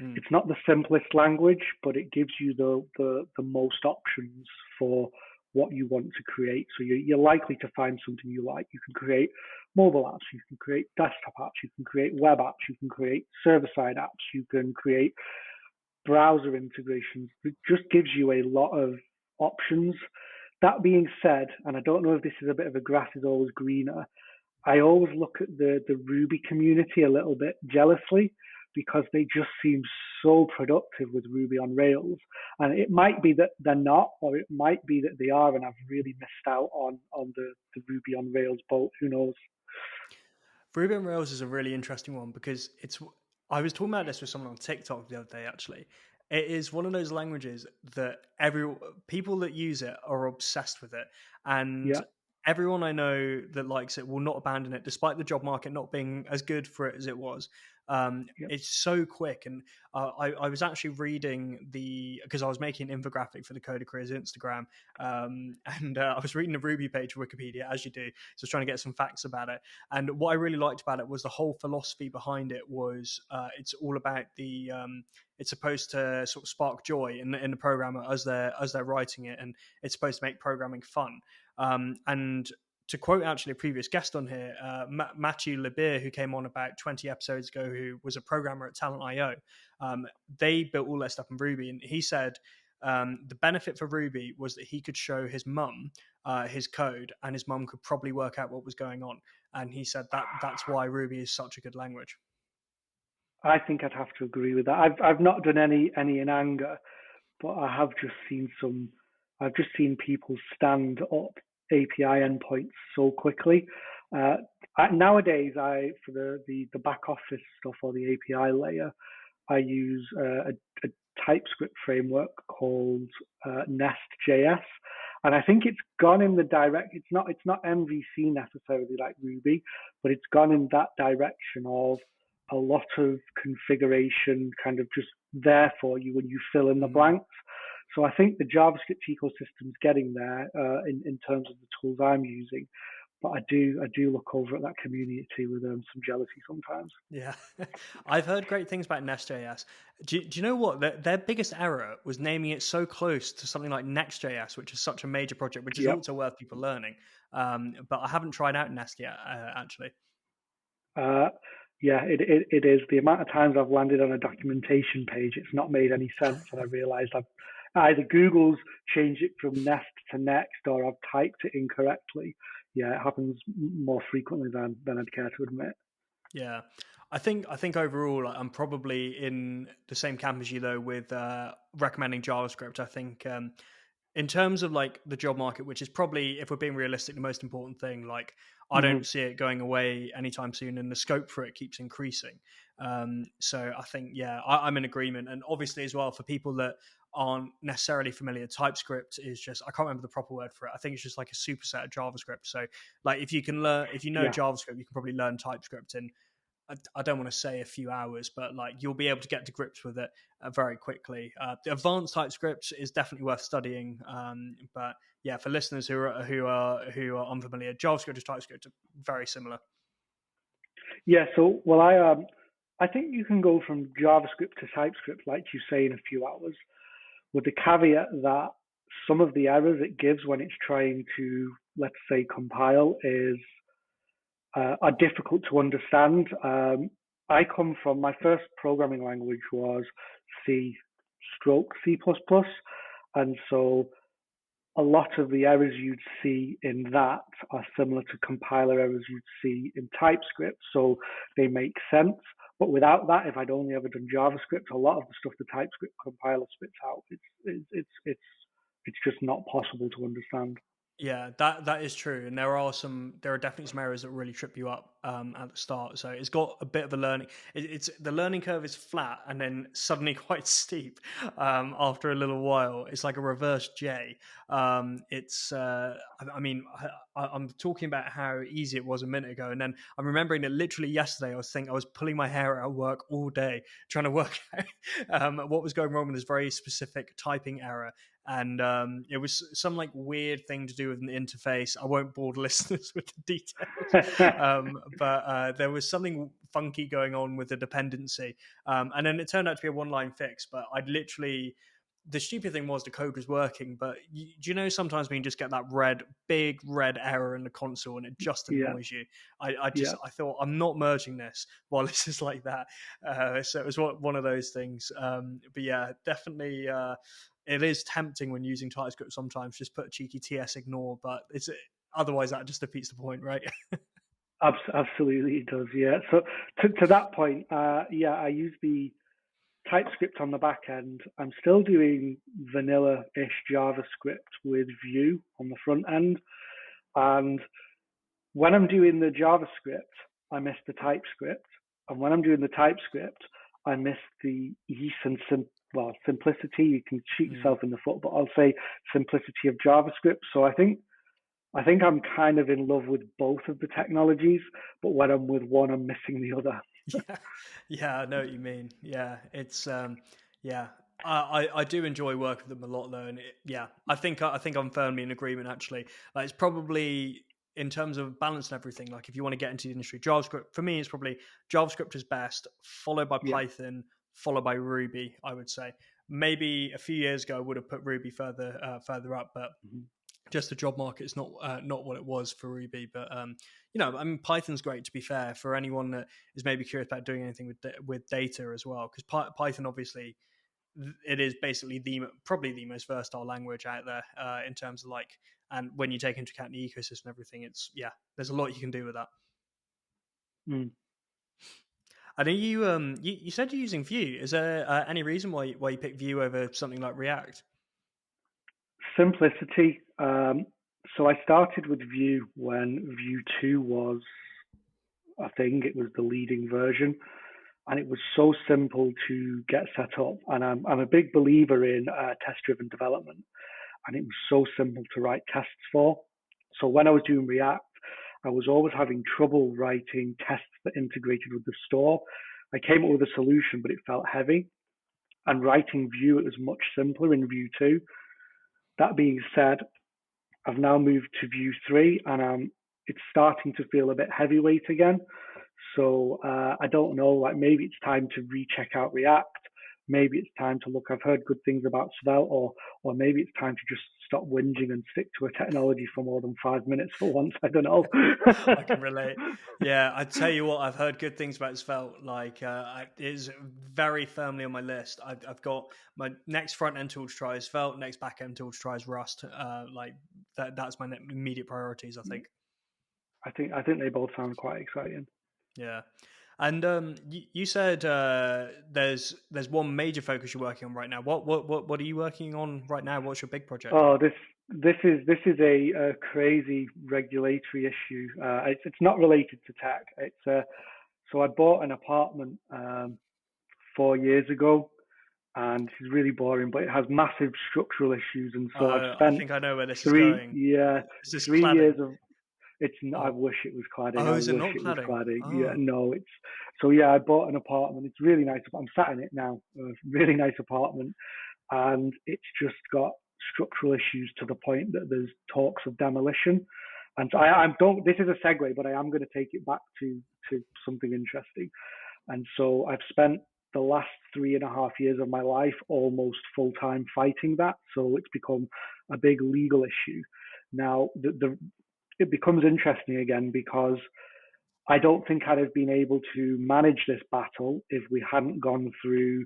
Mm. It's not the simplest language, but it gives you the most options for what you want to create. So you're likely to find something you like. You can create mobile apps, you can create desktop apps, you can create web apps, you can create server-side apps, you can create browser integrations. It just gives you a lot of options. That being said, and I don't know if this is a bit of a grass is always greener, I always look at the Ruby community a little bit jealously because they just seem so productive with Ruby on Rails. And it might be that they're not, or it might be that they are, and I've really missed out on the Ruby on Rails boat. Who knows? Ruby on Rails is a really interesting one because it's. I was talking about this with someone on TikTok the other day. Actually, it is one of those languages that every people that use it are obsessed with it, and Yeah, everyone I know that likes it will not abandon it, despite the job market not being as good for it as it was. yeah. It's so quick, and I was actually reading because I was making an infographic for the Coder Careers Instagram, and I was reading the Ruby page of Wikipedia as you do, so I was trying to get some facts about it. And what I really liked about it was the whole philosophy behind it was it's all about it's supposed to sort of spark joy in the programmer as they're writing it, and it's supposed to make programming fun. And to quote actually a previous guest on here, Matthew Lebir, who came on about 20 episodes ago, who was a programmer at Talent.io, they built all their stuff in Ruby, and he said the benefit for Ruby was that he could show his mum his code, and his mum could probably work out what was going on. And he said that's why Ruby is such a good language. I think I'd have to agree with that. I've not done any in anger, but I have just seen some. I've just seen people stand up API endpoints so quickly. Uh, Nowadays, I for the back office stuff or the API layer, I use a TypeScript framework called Nest.js, and I think it's gone in the direct. It's not MVC necessarily like Ruby, but it's gone in that direction of a lot of configuration kind of just there for you when you fill in the Mm. blanks. So I think the JavaScript ecosystem is getting there in terms of the tools I'm using. But I do look over at that community with some jealousy sometimes. Yeah, I've heard great things about Nest.js. Do you know what? Their biggest error was naming it so close to something like Next.js, which is such a major project, which is Yep. also worth people learning. But I haven't tried out Nest yet, actually. Uh, yeah, it is. The amount of times I've landed on a documentation page, it's not made any sense, and I realised I've either Google's changed it from Nest to Next, or I've typed it incorrectly. Yeah, it happens more frequently than I'd care to admit. Yeah, I think overall I'm probably in the same camp as you though with recommending JavaScript. I think in terms of like the job market, which is probably, if we're being realistic, the most important thing, like I Hmm. don't see it going away anytime soon, and the scope for it keeps increasing. So I think, yeah, I'm in agreement. And obviously, as well, for people that aren't necessarily familiar, TypeScript is just, I can't remember the proper word for it. I think it's just like a superset of JavaScript. So, like, if you know Yeah. JavaScript, you can probably learn TypeScript in, I don't want to say a few hours, but like you'll be able to get to grips with it very quickly. The advanced TypeScript is definitely worth studying, but yeah, for listeners who are unfamiliar, JavaScript and TypeScript are very similar. Yeah. So, well, I think you can go from JavaScript to TypeScript, like you say, in a few hours, with the caveat that some of the errors it gives when it's trying to, let's say, compile are difficult to understand. I come from my first programming language was C stroke C++, and so a lot of the errors you'd see in that are similar to compiler errors you'd see in TypeScript, so they make sense. But without that, if I'd only ever done JavaScript, a lot of the stuff the TypeScript compiler spits out, it's just not possible to understand. Yeah, that is true, and there are definitely some areas that really trip you up at the start. So it's got a bit of a learning. It's the learning curve is flat and then suddenly quite steep after a little while. It's like a reverse J. I mean, I'm talking about how easy it was a minute ago, and then I'm remembering that literally yesterday I was pulling my hair out at work all day trying to work out what was going wrong with this very specific typing error, and it was some like weird thing to do with an interface. I won't bore the listeners with the details, but there was something funky going on with the dependency, and then it turned out to be a one-line fix. But I'd literally, the stupid thing was the code was working, but do you know sometimes when you just get that big red error in the console and it just Yeah, annoys you? yeah. I thought I'm not merging this while this is like that. So it was one of those things. But yeah, definitely. It is tempting when using TypeScript sometimes just put a cheeky TS ignore, but it's otherwise that just defeats the point, right? Absolutely, it does. Yeah. So to that point, yeah, I use the TypeScript on the back end. I'm still doing vanilla-ish JavaScript with Vue on the front end, and when I'm doing the JavaScript, I miss the TypeScript, and when I'm doing the TypeScript, I miss the ease and simplicity. You can shoot Mm. yourself in the foot, but I'll say simplicity of JavaScript. So I think I'm kind of in love with both of the technologies, but when I'm with one, I'm missing the other. Yeah, yeah, I know what you mean. Yeah, it's yeah. I do enjoy working with them a lot though, and yeah, I think I'm firmly in agreement. Actually, like, it's probably in terms of balance and everything. Like if you want to get into the industry, JavaScript for me is probably JavaScript is best, followed by Yeah. Python, followed by Ruby. I would say maybe a few years ago I would have put Ruby further up, but Mhm. just the job market's not what it was for Ruby. But I mean, Python's great to be fair for anyone that is maybe curious about doing anything with data as well, because Python obviously it is basically probably the most versatile language out there in terms of like, and when you take into account the ecosystem and everything, there's a lot you can do with that. Mm. And are you said you're using Vue? Is there any reason why you pick Vue over something like React? Simplicity. So I started with Vue when Vue 2 was a thing. It was the leading version, and it was so simple to get set up. And I'm a big believer in test-driven development, and it was so simple to write tests for. So when I was doing React, I was always having trouble writing tests that integrated with the store. I came up with a solution, but it felt heavy. And writing Vue, it was much simpler in Vue 2. That being said, I've now moved to Vue 3, and it's starting to feel a bit heavyweight again. So I don't know, like maybe it's time to recheck out React. Maybe it's time to look. I've heard good things about Svelte, or maybe it's time to just stop whinging and stick to a technology for more than 5 minutes for once. I don't know. I can relate. Yeah, I tell you what, I've heard good things about Svelte. Like, it is very firmly on my list. I've got my next front end tool to try is Svelte, next back end tool to try is Rust. Like that's my immediate priorities. I think. I think they both sound quite exciting. Yeah, and you said there's one major focus you're working on right now. What are you working on right now? What's your big project? Oh, this is a crazy regulatory issue. It's not related to tech. So I bought an apartment 4 years ago, and it's really boring, but it has massive structural issues, and so I've I spent think I know where this is three going. yeah Is this 3 years cladding? of it's. I Oh, wish it was cladding. oh, I is it wish not it was cladding? cladding. Yeah, Oh, no, it's so yeah. I bought an apartment. It's really nice. I'm sat in it now. A really nice apartment, and it's just got structural issues to the point that there's talks of demolition. And so I don't. This is a segue, but I am going to take it back to something interesting. And so I've spent the last 3.5 years of my life almost full time fighting that. So it's become a big legal issue. Now, it becomes interesting again because I don't think I'd have been able to manage this battle if we hadn't gone through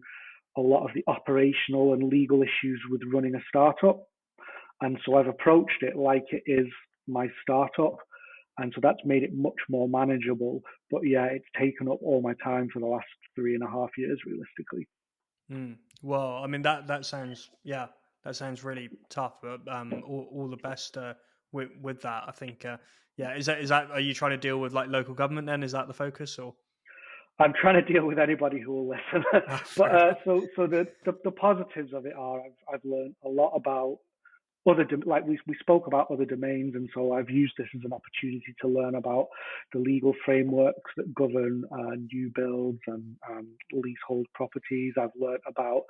a lot of the operational and legal issues with running a startup. And so I've approached it like it is my startup. and so that's made it much more manageable. But yeah, it's taken up all my time for the last 3.5 years, realistically. Well, I mean that sounds that sounds really tough. But all the best with that. I think is that are you trying to deal with like local government then? Is that the focus or? I'm trying to deal with anybody who will listen. Oh, But fair enough. so the positives of it are I've learned a lot about like we spoke about other domains, and so I've used this as an opportunity to learn about the legal frameworks that govern new builds and leasehold properties. I've learned about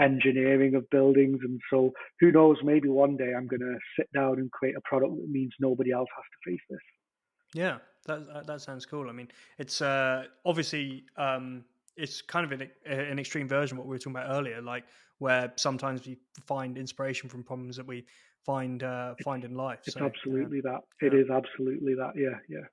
engineering of buildings, and so who knows, maybe one day I'm going to sit down and create a product that means nobody else has to face this. Yeah, that sounds cool. I mean, it's obviously it's kind of an extreme version of what we were talking about earlier, like where sometimes we find inspiration from problems that we find in life. It's So absolutely that. It yeah. is absolutely that. Yeah, yeah.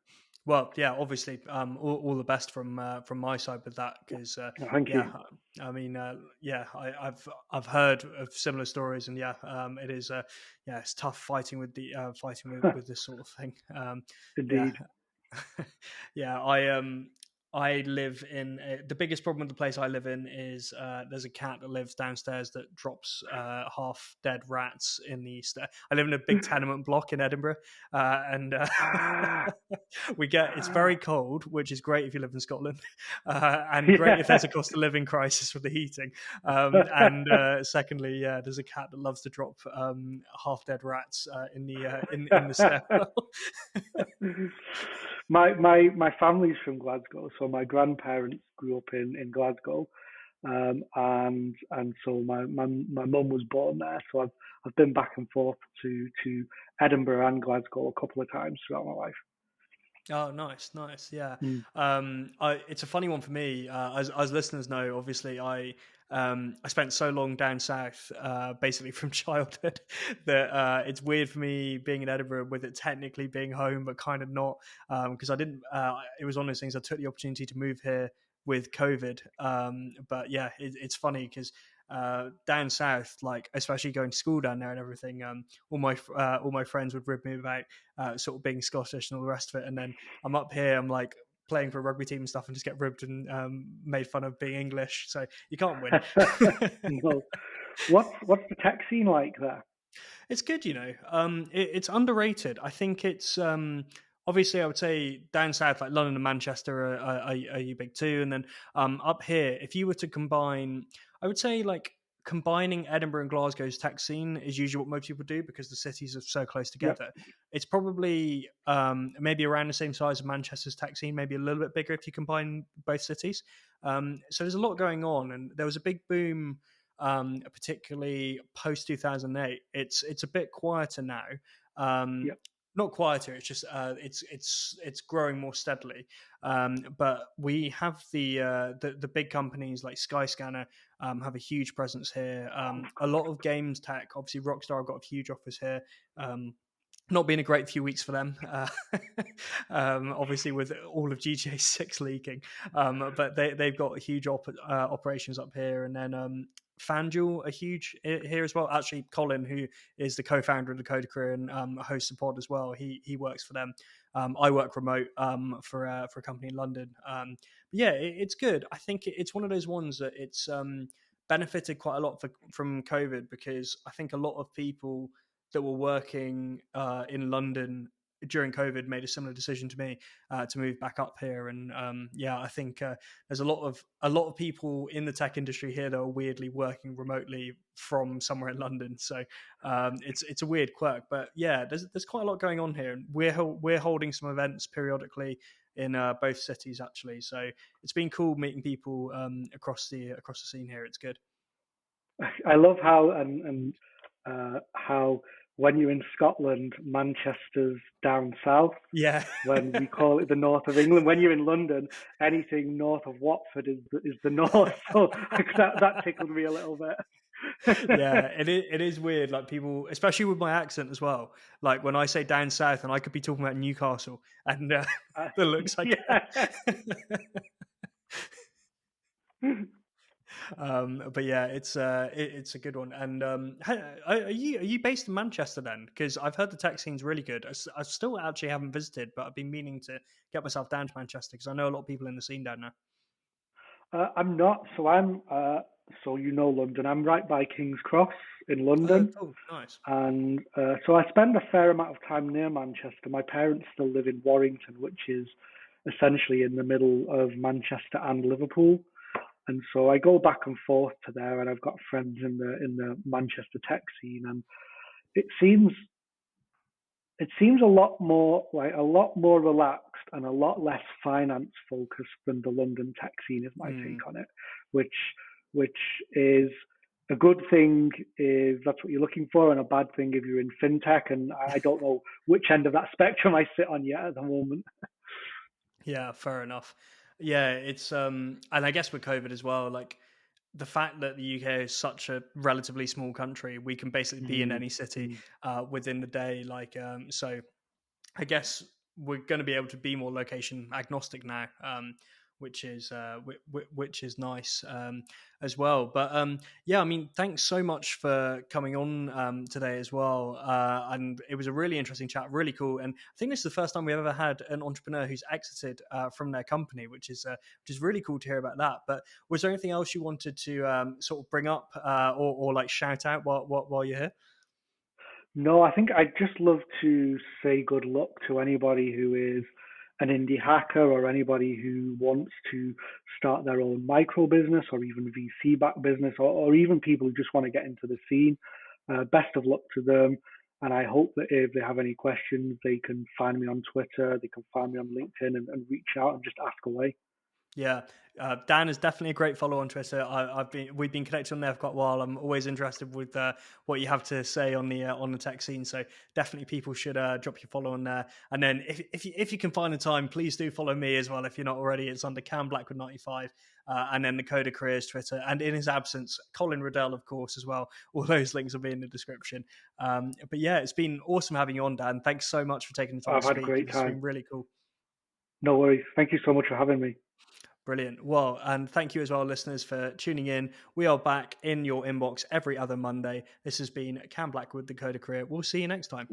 Well, yeah, obviously, all the best from my side with that because Thank yeah, you. I mean, I've heard of similar stories, and yeah, it is yeah, it's tough fighting with the fighting with this sort of thing. Yeah, Indeed. yeah, I live in the biggest problem with the place I live in is there's a cat that lives downstairs that drops half dead rats in the I live in a big tenement block in Edinburgh, and Ah, we get it's very ah, cold, which is great if you live in Scotland, and great if yeah. there's a cost of living crisis with the heating. And secondly, yeah, there's a cat that loves to drop half dead rats in the stairwell. My family's from Glasgow, so my grandparents grew up in Glasgow, and so my mum was born there. So I've been back and forth to Edinburgh and Glasgow a couple of times throughout my life. Oh, nice, nice. Yeah. Mm. It's a funny one for me. As listeners know, obviously, I spent so long down south, basically from childhood, that it's weird for me being in Edinburgh with it technically being home, but kind of not, because I didn't. It was one of those things. I took the opportunity to move here with COVID, but yeah, it's funny because. Down south, like especially going to school down there and everything, all my friends would rib me about sort of being Scottish and all the rest of it. And then I'm up here, I'm like playing for a rugby team and stuff, and just get ribbed and made fun of being English. So you can't win. No, what's the tech scene like there? It's good, it's underrated. I think it's obviously I would say down south, like London and Manchester, are you big too, and then up here, if you were to combine, I would say like combining Edinburgh and Glasgow's tech scene is usually what most people do because the cities are so close Yep. together. It's probably maybe around the same size as Manchester's tech scene, maybe a little bit bigger if you combine both cities. So there's a lot going on, and there was a big boom particularly post 2008. It's a bit quieter now. Um, Yep. Not quieter. It's just it's growing more steadily. But we have the big companies like Skyscanner have a huge presence here. A lot of games tech. Obviously, Rockstar have got a huge office here. Not been a great few weeks for them, obviously with all of GTA 6 leaking, but they've got huge operations up here, and then FanDuel are huge here as well. Actually, Colin, who is the co-founder of the Coda Crew and hosts the pod as well, he works for them. I work remote for a company in London. But yeah, it's good. I think it's one of those ones that it's benefited quite a lot from COVID because I think a lot of people that were working in London during COVID made a similar decision to me to move back up here. And yeah, I think there's a lot of people in the tech industry here that are weirdly working remotely from somewhere in London. So it's a weird quirk, but yeah, there's quite a lot going on here, and we're holding some events periodically in both cities actually. So it's been cool meeting people across the scene here. It's good. I love how how when you're in Scotland, Manchester's down south. Yeah. When we call it the north of England. When you're in London, anything north of Watford is the north. So that tickled me a little bit. Yeah, it is weird. Like people, especially with my accent as well. Like when I say down south, and I could be talking about Newcastle, and Uh, the looks I yeah. get. But yeah, it's a good one. And are you based in Manchester then? Because I've heard the tech scene's really good. I still actually haven't visited, but I've been meaning to get myself down to Manchester because I know a lot of people in the scene down there. I'm not, so so you know London. I'm right by King's Cross in Oh, London. cool, nice. And so I spend a fair amount of time near Manchester. My parents still live in Warrington, which is essentially in the middle of Manchester and Liverpool. And so I go back and forth to there, and I've got friends in the Manchester tech scene, and it seems it seems a lot more relaxed and a lot less finance focused than the London tech scene is my Mm. take on it, which which is a good thing if that's what you're looking for, and a bad thing if you're in fintech. And I don't know which end of that spectrum I sit on yet at the moment. Yeah, fair enough. Yeah, it's and I guess with COVID as well, like the fact that the UK is such a relatively small country, we can basically be in Mm, any city mm. within the day. So I guess we're going to be able to be more location agnostic now, which is nice as well. But yeah, I mean, thanks so much for coming on today as well. And it was a really interesting chat, really cool. And I think this is the first time we've ever had an entrepreneur who's exited from their company, which is really cool to hear about that. But was there anything else you wanted to sort of bring up or like shout out while you're here? No, I think I'd just love to say good luck to anybody who is an indie hacker or anybody who wants to start their own micro business or even VC backed business or even people who just want to get into the scene. Best of luck to them. And I hope that if they have any questions, they can find me on Twitter, they can find me on LinkedIn and reach out and just ask away. Yeah, Dan is definitely a great follow on Twitter. We've been connected on there for quite a while. I'm always interested with what you have to say on the tech scene. So definitely people should drop your follow on there. And then if you can find the time, please do follow me as well if you're not already. It's under Cam Blackwood 95, and then the Coda Careers Twitter. And in his absence, Colin Riddell, of course, as well. All those links will be in the description. But yeah, it's been awesome having you on, Dan. Thanks so much for taking the time I've to had a speak. great It's time. been really cool. No worries. Thank you so much for having me. Brilliant. Well, and thank you as well, listeners, for tuning in. We are back in your inbox every other Monday. This has been Cam Blackwood, the Coder Career. We'll see you next time.